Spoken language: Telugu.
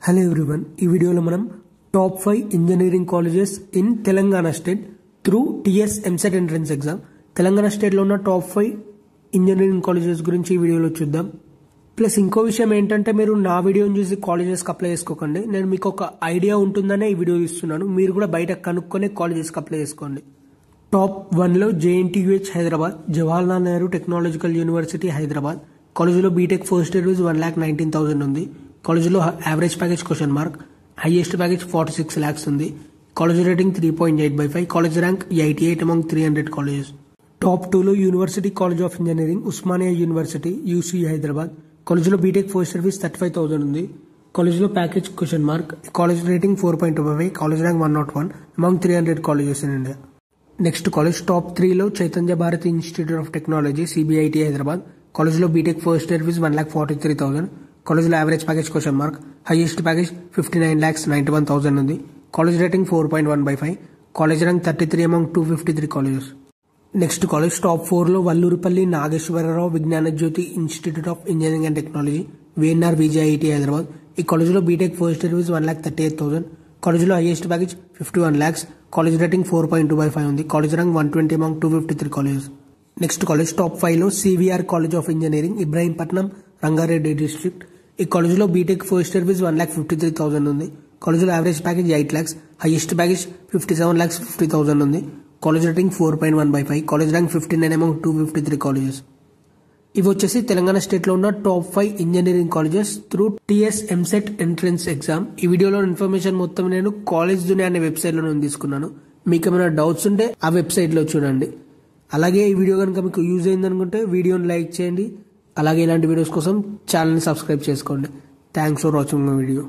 హలో ఎవ్రీవన్, ఈ వీడియోలో మనం top 5 engineering colleges in Telangana state through TS EAMCET entrance exam. Telangana స్టేట్లో ఉన్న టాప్ 5 ఇంజనీరింగ్ కాలేజెస్ గురించి ఈ వీడియోలో చూద్దాం. ప్లస్ ఇంకో విషయం ఏంటంటే, మీరు నా వీడియోని చూసి కాలేజెస్కి అప్లై చేసుకోకండి. నేను మీకు ఒక ఐడియా ఉంటుందనే ఈ వీడియో ఇస్తున్నాను. మీరు కూడా బయట కనుక్కొని కాలేజెస్కి అప్లై చేసుకోండి. టాప్ 1లో JNTUH Hyderabad, Jawaharlal Nehru technological university Hyderabad. కాలేజీలో బీటెక్ ఫస్ట్ ఇయర్ ఫీజు 1,19,000 ఉంది. కాలేజీలో average package question mark, highest package 46 lakhs ఉంది. College rating 3.8/5. College rank 88 among 300 colleges. Top 2లో university college of engineering, Osmania university UC Hyderabad. కాలేజీలో బీటెక్ ఫస్ట్ ఇయర్ ఫీజు 35,000 ఉంది. కాలేజీలో package question mark, college rating 4.25. College rank 101 among 300 colleges in India. Next college top 3లో Chaitanya Bharathi institute of technology CBIT Hyderabad. కాలేజీలో బీటెక్ ఫస్ట్ ఇయర్ ఫీజు 1,43,000. కాలేజీలో average package question mark, highest package 59,91,000 ఉంది. College rating 4.1/5. College rank 33 among 253 colleges. Next college top 4లో Vallurupalli Nageswararao Vignana Jyothi institute of engineering and technology VNR VJIT Hyderabad. ఈ కాలేజీలో బీటెక్ ఫస్ట్ ఇయర్ ఫీజు 1,38,000. కాలేజీలో highest package 51 lakhs. College rating 4.2/5 ఉంది. College rank 120 among 253 colleges. Next college top 5లో CVR college of engineering Ibrahimpatnam Rangareddy district. ఈ కాలేజీలో బీటెక్ ఫస్ట్ ఇయర్ ఫీజు 1,53,000 ఉంది. కాలేజీలో average package 8 lakhs. Highest package 57,50,000 ఉంది. College rating 4.1/5. College rank 59 among 253 colleges. ఇవి వచ్చేసి తెలంగాణ స్టేట్లో ఉన్న top 5 engineering colleges through TS EAMCET entrance exam. ఈ వీడియోలో ఇన్ఫర్మేషన్ మొత్తం నేను కాలేజ్ దునియా అనే వెబ్సైట్లో నేను తీసుకున్నాను. మీకు ఏమైనా డౌట్స్ ఉంటే ఆ వెబ్సైట్లో చూడండి. అలాగే ఈ వీడియో కనుక మీకు యూజ్ అయింది అనుకుంటే వీడియోని లైక్ చేయండి. అలాగే ఇలాంటి వీడియోస్ కోసం ఛానల్ని సబ్స్క్రైబ్ చేసుకోండి. Thanks for watching my video.